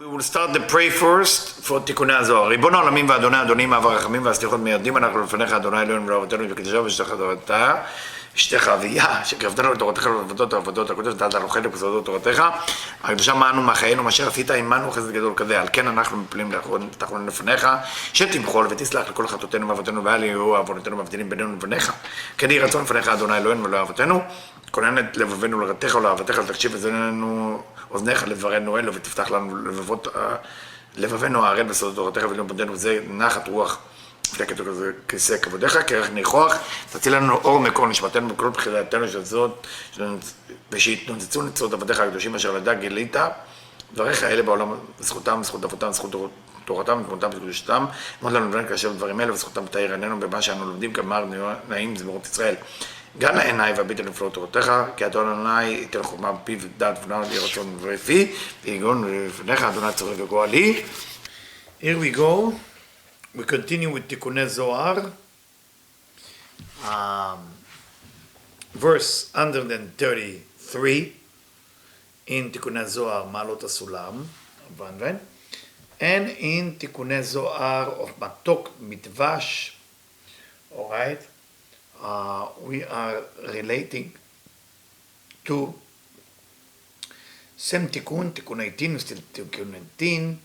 We will start the pray first for Tikkunei Zohar. ריבון העולמים ואדוני אדונים אב הרחמים והסליחות מיידים אנחנו לפניך אדוני אלוהינו ולאבותינו וקדושה ושתך תורתה אשתך אביה שקרבתנו לתורתך ולעבודות העבודות הקודש דעת הלוחד לפסודות תורתך הקדושה מענו מחיינו מאשר עשית עמנו חסד גדול כזה על כן אנחנו מפלים תחלון לפניך שתמחול ותסלח לכל חטאותינו ואבותינו ואל יהיו עוונותינו מבדילים בינינו לבניך כן יהי רצון לפניך אדוני אלוהינו ולאבותינו כונן את לבבינו לרתך ולאהבתך לתקשיב אוזניך לדברנו אלו ותפתח לנו לבבינו הערל בסודות תורתך ולמודנו זה נחת רוח פלקת כיסא כבודיך כרך ניחוח תציל לנו אור מקור נשמתנו בכל בחילתנו של זאת ושיתנוצצו נצרות עבדיך הקדושים אשר לדע גילית דבריך אלה בעולם זכותם זכות אבותם זכות תורתם ותמותם וקדושתם אמרת לנו לבן כאשר דברים אלה וזכותם תאיר עינינו במה שאנו לומדים גמר נעים זמירות ישראל גם לעיניי והביט על נפלאות תורתך, כי אדוני ייתן חוכמה בפיו ודעת ונעל לי רצון ורפי, ויגון לפניך אדוני צורך וגואלי. Here we go. We continue with Tikkunei Zohar. Verse 133 in Tikkunei Zohar Malchut HaSulam, and in Tikkunei Zohar of Matok Mitvash, all right? We are relating to same Tikkun, Tikkun 18, still Tikkun 18,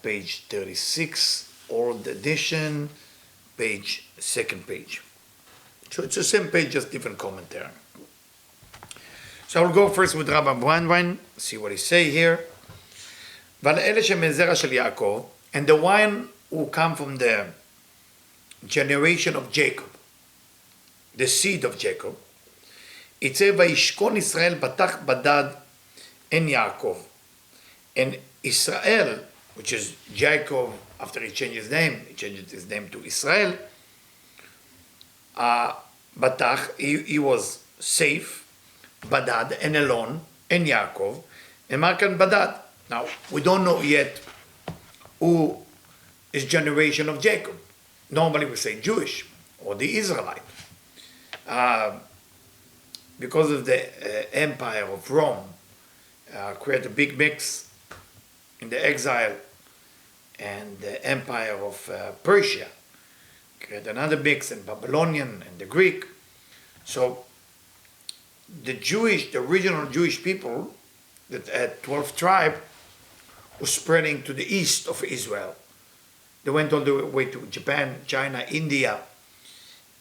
page 36, old edition, second page. So it's the same page, just different commentary. So I'll go first with Rabbi Brandwein, see what he say here. ואלה שמזרע של יעקב, and the one who come from the generation of Jacob, the seed of Jacob, it says, וישכון ישראל בטח בדד en Yaakov. And Israel, which is Jacob, after he changed his name, he changed his name to Israel, Batach, he was safe, Badad, and alone, and Yaakov, and Markan Badad. Now, we don't know yet who is generation of Jacob. Normally we say Jewish, or the Israelite. Because of the empire of Rome, create a big mix in the exile, and the empire of Persia create another mix in Babylonian and the Greek. So the original Jewish people that had 12 tribes was spreading to the east of Israel. They went all the way to Japan, China, India,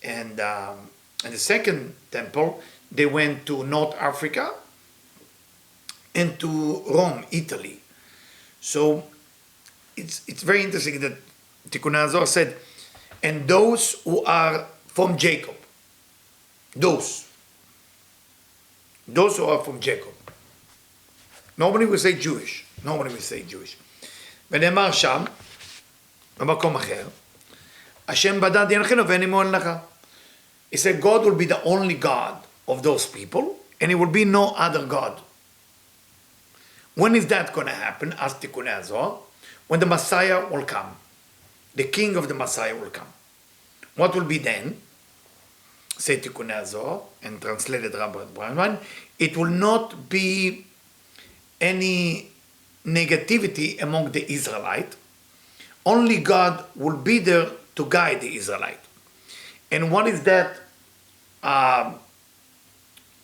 and the second temple, they went to North Africa and to Rome, Italy. So it's very interesting that Tikkunei Zohar said, and those who are from Jacob, those who are from Jacob. Nobody will say Jewish. Nobody will say Jewish. ונאמר שם, במקום אחר, השם בדד ינחנו ואין עמו לך. He said God will be the only God of those people, and it will be no other God. When is that going to happen? Asked Tikkunei Zohar. When the Messiah will come. The king of the Messiah will come. What will be then? Say Tikkunei Zohar, and translated Rabbi Brandwein, it will not be any negativity among the Israelite. Only God will be there to guide the Israelite. And what is that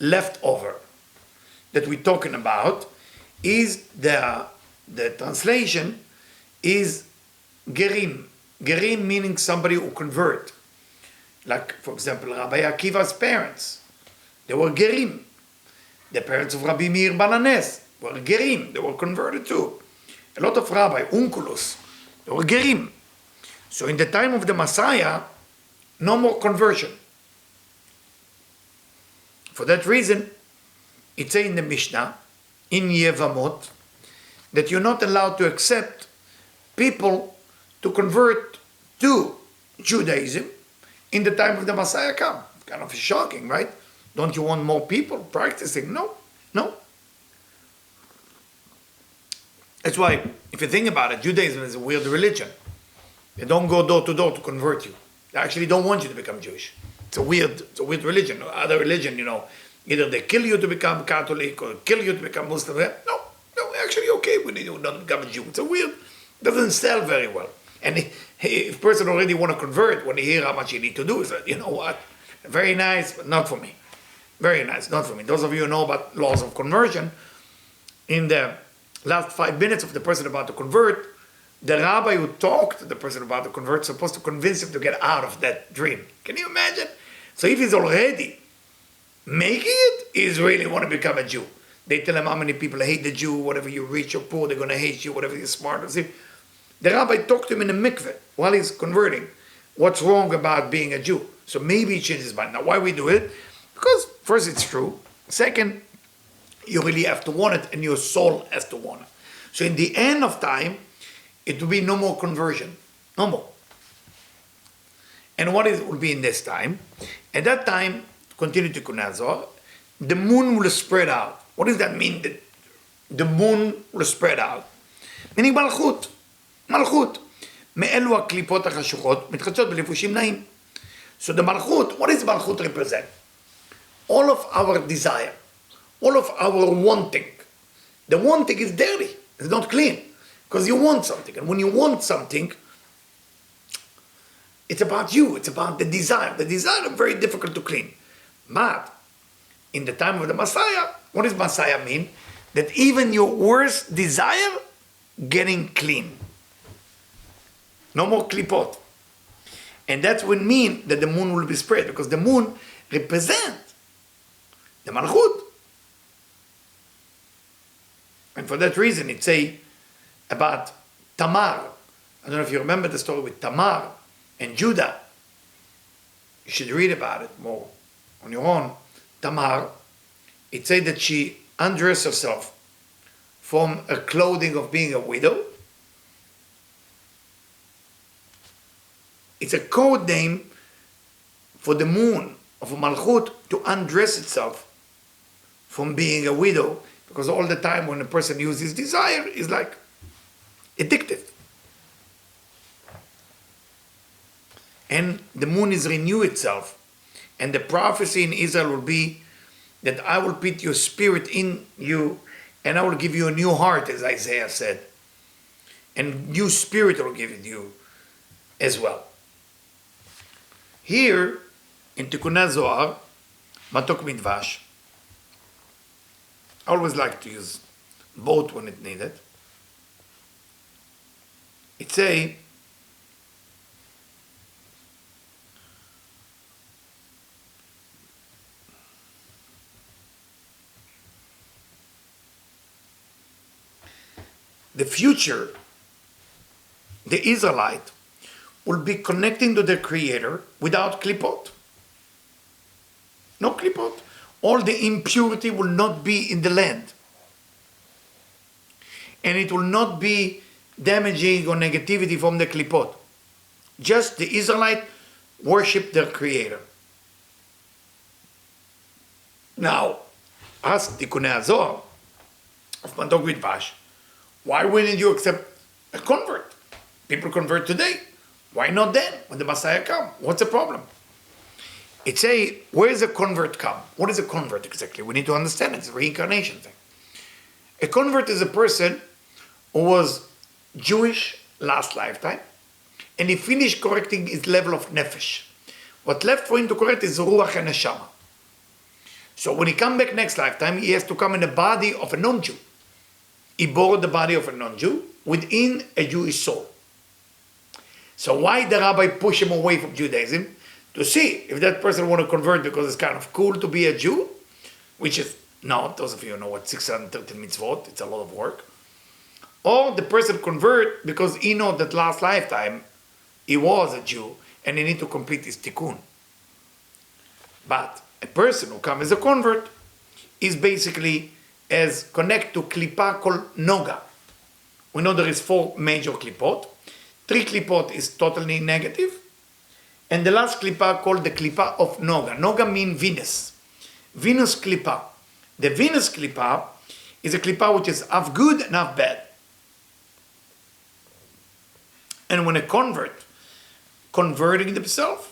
leftover that we're talking about is the translation is gerim. Gerim meaning somebody who convert. Like, for example, Rabbi Akiva's parents. They were gerim. The parents of Rabbi Meir Bananes were gerim. They were converted too. A lot of Rabbi, Unculus, they were gerim. So in the time of the Messiah, no more conversion. For that reason, it says in the Mishnah, in Yevamot, that you're not allowed to accept people to convert to Judaism in the time of the Messiah come. Kind of shocking, right? Don't you want more people practicing? No. That's why, if you think about it, Judaism is a weird religion. They don't go door to door to convert you. They actually don't want you to become Jewish. It's a weird religion. Other religion, either they kill you to become Catholic or kill you to become Muslim. No, actually okay, we need to not become a Jew. It's a weird, doesn't sell very well. And if a person already want to convert, when they hear how much you need to do, is that, you know what, very nice, but not for me. Very nice, not for me. Those of you who know about laws of conversion, in the last 5 minutes of the person about to convert, the rabbi who talked to the person about to convert is supposed to convince him to get out of that dream. Can you imagine? So if he's already making it, he's really want to become a Jew. They tell him how many people hate the Jew, whatever you're rich or poor, they're going to hate you, whatever you're smart or see. The rabbi talked to him in the mikveh while he's converting. What's wrong about being a Jew? So maybe he changed his mind. Now, why we do it? Because first, it's true. Second, you really have to want it, and your soul has to want it. So in the end of time, it will be no more conversion. No more. And what will be in this time? At that time, continue to Tikkunei Zohar, the moon will spread out. What does that mean? That the moon will spread out. Meaning Malchut. Malchut. מאלו הקליפות החשוכות מתחדשות בלבושים נעים. So the Malchut, what does Malchut represent? All of our desire, all of our wanting. The wanting is dirty, it's not clean, because you want something. And when you want something, it's about you, it's about the desire. The desire is very difficult to clean. But in the time of the Messiah, what does Messiah mean? That even your worst desire getting clean. No more klipot. And that's what mean that the moon will be spread, because the moon represents the Malchut. And for that reason, it say about Tamar. I don't know if you remember the story with Tamar and Judah. You should read about it more on your own. Tamar, it said that she undressed herself from a clothing of being a widow. It's a code name for the moon of Malchut to undress itself from being a widow, because all the time when a person uses desire is like addictive. And the moon is renew itself, and the prophecy in Israel will be that I will put your spirit in you, and I will give you a new heart, as Isaiah said, and new spirit will give it you as well. Here in Tikkunei Zohar, Matok Midvash, I always like to use both when it needed. It say, the future, the Israelite, will be connecting to their Creator without klipot. No klipot. All the impurity will not be in the land. And it will not be damaging or negativity from the klipot. Just the Israelite worship their Creator. Now, ask Tikkunei Zohar of Matok Midvash, why wouldn't you accept a convert? People convert today. Why not then, when the Messiah comes? What's the problem? It say, where does a convert come? What is a convert exactly? We need to understand it. It's a reincarnation thing. A convert is a person who was Jewish last lifetime, and he finished correcting his level of nefesh. What left for him to correct is ruach and neshama. So when he comes back next lifetime, he has to come in the body of a non-Jew. He borrowed the body of a non-Jew within a Jewish soul. So why the rabbi push him away from Judaism? To see if that person want to convert because it's kind of cool to be a Jew, which is not, those of you who know what 613 mitzvot, it's a lot of work. Or the person convert because he know that last lifetime he was a Jew and he need to complete his tikkun. But a person who comes as a convert is basically as connect to klipa called noga. We know there is 4 major klipot. 3 klipot is totally negative. And the last klipa called the klipa of noga. Noga means Venus. Venus klipa. The Venus klipa is a klipa which is half good and half bad. And when a convert converting themselves,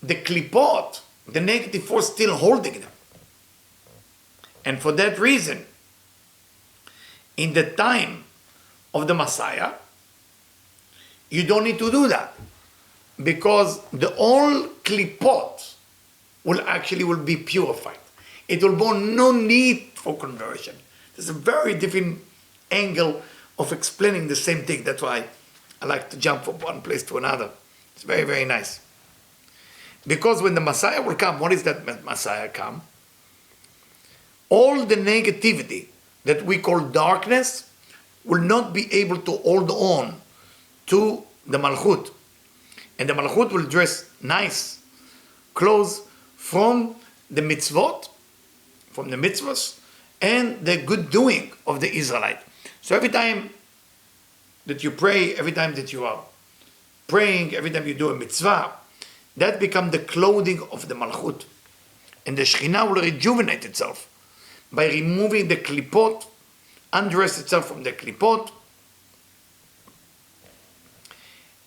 the klipot, the negative force, still holding them. And for that reason, In the time of the Messiah, you don't need to do that, because the whole klipot will be purified. It will be no need for conversion. There's a very different angle of explaining the same thing. That's why I like to jump from one place to another. It's very, very nice. Because when the Messiah will come, what is that Messiah come? All the negativity that we call darkness will not be able to hold on to the Malchut. And the Malchut will dress nice clothes from the mitzvot, and the good doing of the Israelite. So every time that you pray, every time that you are praying, every time you do a mitzvah, that becomes the clothing of the Malchut. And the Shekhinah will rejuvenate itself by removing the klipot, undress itself from the klipot,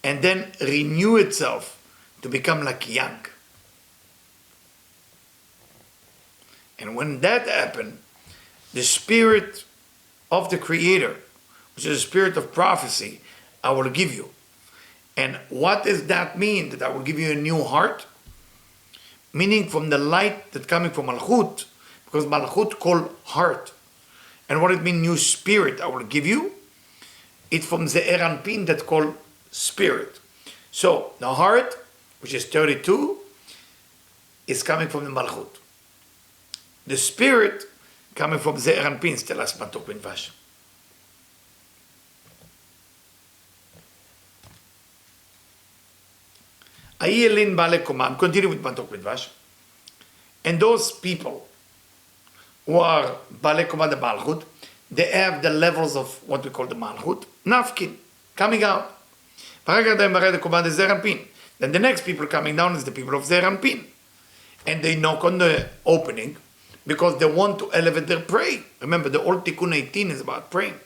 and then renew itself to become like young. And when that happens, the spirit of the Creator, which is the spirit of prophecy, I will give you. And what does that mean? That I will give you a new heart? Meaning from the light that's coming from Malchut, because Malchut called heart. And what it means, new spirit I will give you? It's from the Eranpin that's called spirit. So the heart, which is 32, is coming from the Malchut. The spirit coming from the Eranpin, Stelas Matok Midvash. Continue with Matok Midvash. And those people who are Bale Koma the Malchut, they have the levels of what we call the Malchut, Nafkin, coming out. Then the next people coming down is the people of Zeranpin. And they knock on the opening because they want to elevate their prayer. Remember, the old Tikkun 18 is about praying.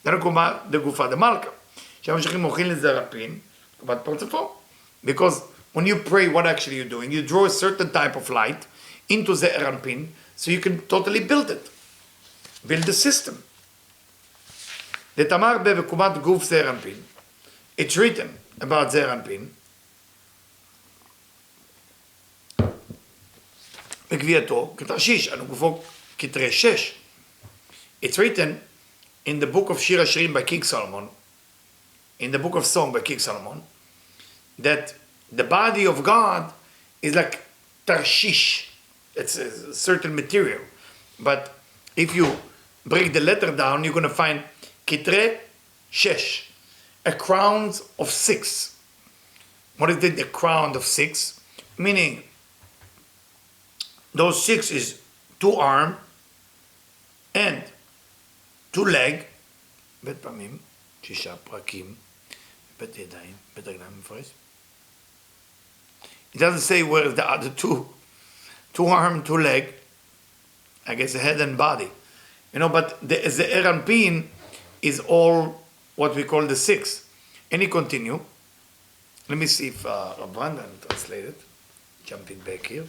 Then the Gufa the Malka. Because when you pray, what actually you're doing? You draw a certain type of light into the Eranpin so you can totally build it. Build the system. The Tamar Bevekumat Guf Zeranpin. It's written about Zeranpin. It's written in the book of Shir Hashirim by King Solomon, in the book of Song by King Solomon, that the body of God is like Tarshish. It's a certain material. But if you break the letter down, you're going to find Kitre Shesh, a crown of 6. What is it, a crown of 6? Meaning, those 6 is 2 arm and 2 leg, בית פעמים, 6 פרקים, בית ידיים, בית רגליים מפרש. It doesn't say where the other 2 arm, 2 leg, I guess head and body. But the Eranpin is all what we call the 6. And he continue. Let me see if Rabban translated. Jumping back here.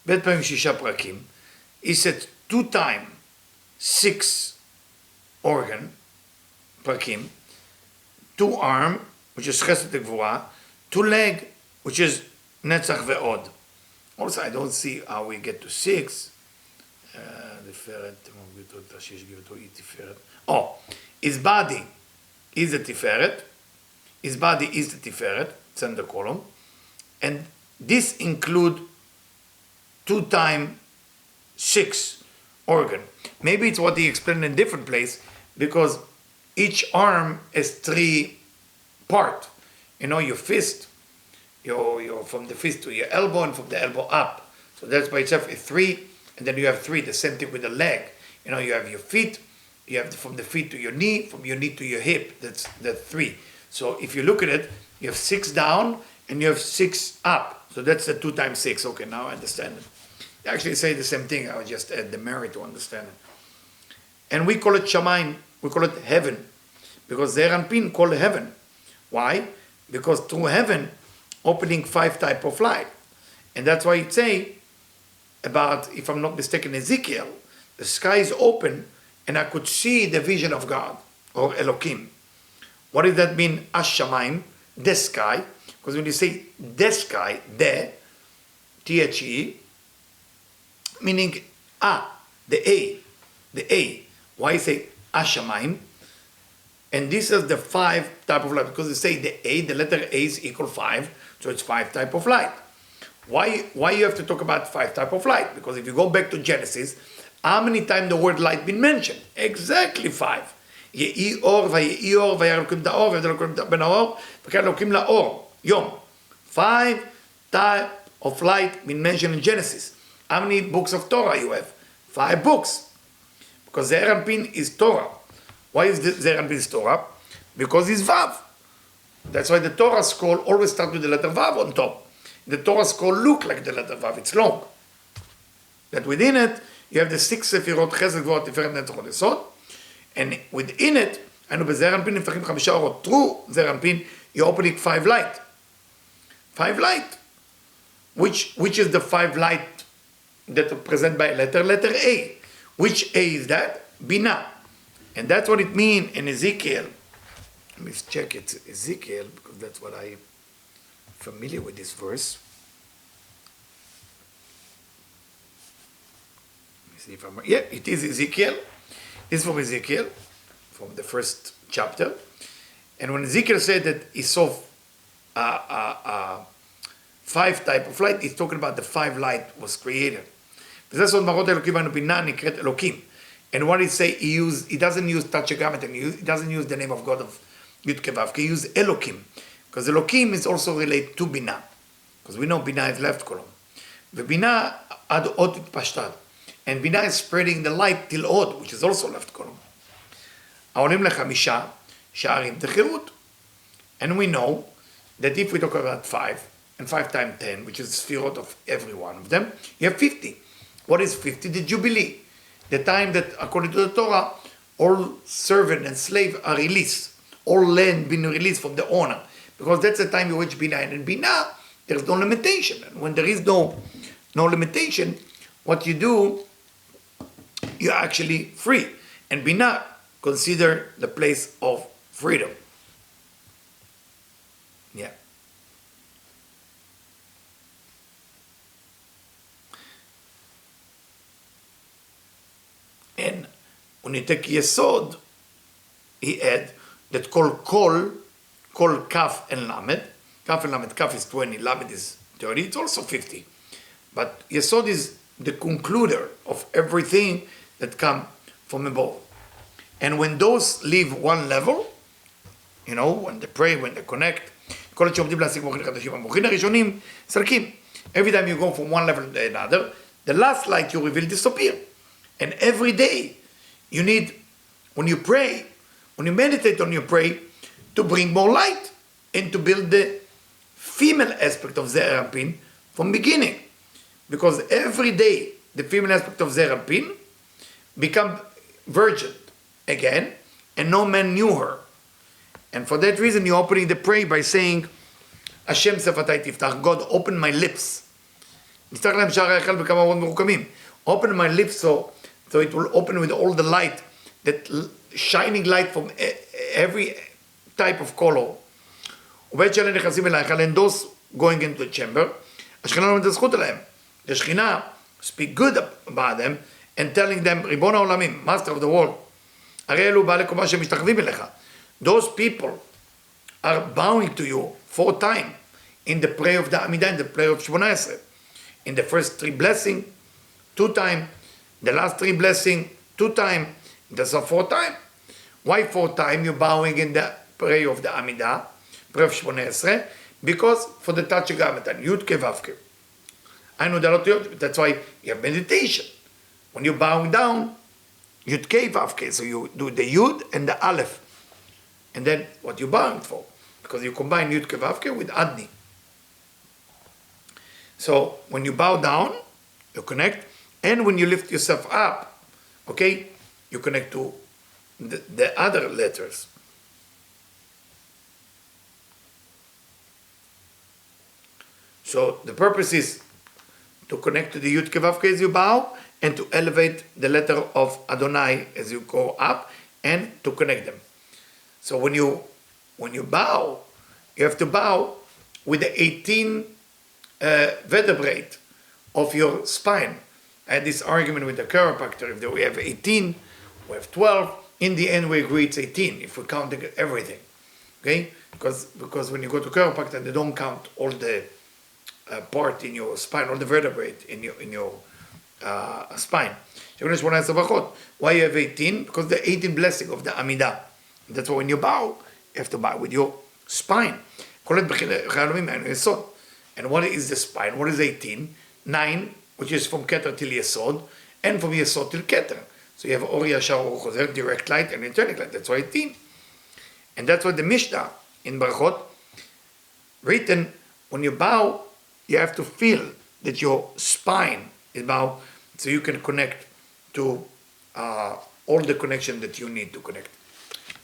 בית פעמים 6 פרקים. He said 2 times 6 organ, פרקים, 2 arm, which is חסד וגבורה, 2 leg, which is נצח ועוד. Also, I don't see how we get to 6. His body is the Tiferet. His body is the Tiferet, it's in the column. And this include 2 times 6 organ. Maybe it's what he explained in a different place, because each arm has 3 parts. Your fist, your from the fist to your elbow, and from the elbow up. So that's by itself a 3, and then you have 3. The same thing with the leg. You have your feet, you have from the feet to your knee, from your knee to your hip. That's 3. So if you look at it, you have 6 down and you have 6 up. So that's the 2 times 6. Okay, now I understand it. They actually say the same thing. I would just add the merit to understand it. And we call it Shamayim. We call it heaven. Because Zeranpin called heaven. Why? Because through heaven, opening 5 type of light. And that's why it say about, if I'm not mistaken, Ezekiel, the sky is open and I could see the vision of God, or Elohim. What does that mean, Ash-Shamayim, the sky? Because when you say the sky, T-H-E, meaning the A. Why say Ash-Shamayim? And this is the 5 type of light, because they say the letter A is equal 5, so it's 5 type of light. Why you have to talk about 5 type of light? Because if you go back to Genesis, how many times the word light been mentioned? Exactly 5. יהי אור ויהי אור וירא אלוקים את האור ויבדל אלוקים בין האור וקרא אלוקים לאור. יום. 5 type of light been mentioned in Genesis. How many books of Torah you have? 5 books. Because Zeir Anpin is Torah. Why is Zeir Anpin is Torah? Because it's Vav. That's why the Torah scroll always starts with the letter Vav on top. The Torah scroll look like the letter Vav. It's long. That within it, you have the 6 Sefirot, Chesed, Gvurah, Tiferet, Netzach, Yesod. And within it, היינו בזעיר אנפין נפתחים 5 אורות. Through זעיר אנפין, you're opening 5 light. 5 light. Which is the 5 light that are present by letter A. Which A is that? Bina. And that's what it means in Ezekiel. Let me check it, Ezekiel, because that's what I'm familiar with this verse. Let me see if I'm... Yeah, it is Ezekiel. This is from Ezekiel, from the first chapter. And when Ezekiel said that he saw 5 type of light, he's talking about the 5 light was created. And what he say, he doesn't use Tetragrammaton, he doesn't use the name of God of Yud Kei Vav Kei, he uses Elohim. Because Elohim is also related to Bina. Because we know Bina is left column. The Bina ad ot itpashtad. And Bina is spreading the light till Od, which is also left column. העולים לחמישה שערים תחירות. And we know that if we talk about 5, and 5 times 10, which is the sefirot of every one of them, you have 50. What is 50? The Jubilee. The time that, according to the Torah, all servant and slave are released. All land been released from the owner. Because that's the time in which Bina. And in Bina, there's no limitation. And when there is no limitation, what you do, you're actually free. And Bina consider the place of freedom. Yeah. And when you take Yesod, he add that kol kaf and lamed. Kaf and lamed, kaf is 20, lamed is 30, it's also 50. But Yesod is the concluder of everything that come from above. And when those leave one level, you know, when they pray, when they connect, every time you go from one level to another, the last light you reveal disappear. And every day you need, when you pray, when you meditate on your pray, to bring more light and to build the female aspect of Zeir Anpin from beginning. Because every day the female aspect of Zeir Anpin become virgin again, and no man knew her. And for that reason, you're opening the prayer by saying, Hashem sefatai tiftach, God, open my lips. Open my lips so it will open with all the light, that shining light from every type of color. And those going into the chamber, the Shekhinah speak good about them and telling them, Ribon HaOlamim, Master of the world, those people are bowing to you 4 times in the prayer of the Amidah, in the prayer of Shemona Esrei. In the first 3 blessings, 2 times. The last 3 blessings, 2 times. That's a 4 times. Why 4 times you're bowing in the prayer of the Amidah, prayer of Shemona Esrei? Because for the Tetragrammaton, Yud Kei Vav Kei. I know that's why you have meditation. When you're bowing down, Yud Kei Vav Kei, so you do the Yud and the Aleph. And then what you're bowing for. Because you combine Yud Kei Vav Kei with Adni. So when you bow down, you connect. And when you lift yourself up, okay, you connect to the other letters. So the purpose is to connect to the Yud Kei Vav Kei as you bow, and to elevate the letter of Adonai as you go up, and to connect them. So when you bow, you have to bow with the 18 vertebrae of your spine. I had this argument with the chiropractor. If we have 18, we have 12. In the end, we agree it's 18 if we count everything. Okay? Because when you go to chiropractor, they don't count all the part in your spine, all the vertebrae in your spine. Why you have 18? Because the 18 blessing of the Amidah. That's why when you bow, you have to bow with your spine. And what is the spine? What is 18? 9, which is from Keter till Yesod, and from Yesod till Keter. So you have Or Yashar Or Chozer, direct light and eternal light. That's why 18. And that's what the Mishnah in Barachot written, when you bow, you have to feel that your spine is bowed, so you can connect to all the connection that you need to connect.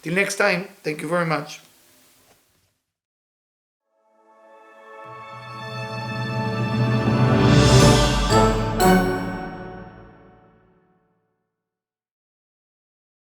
Till next time, thank you very much.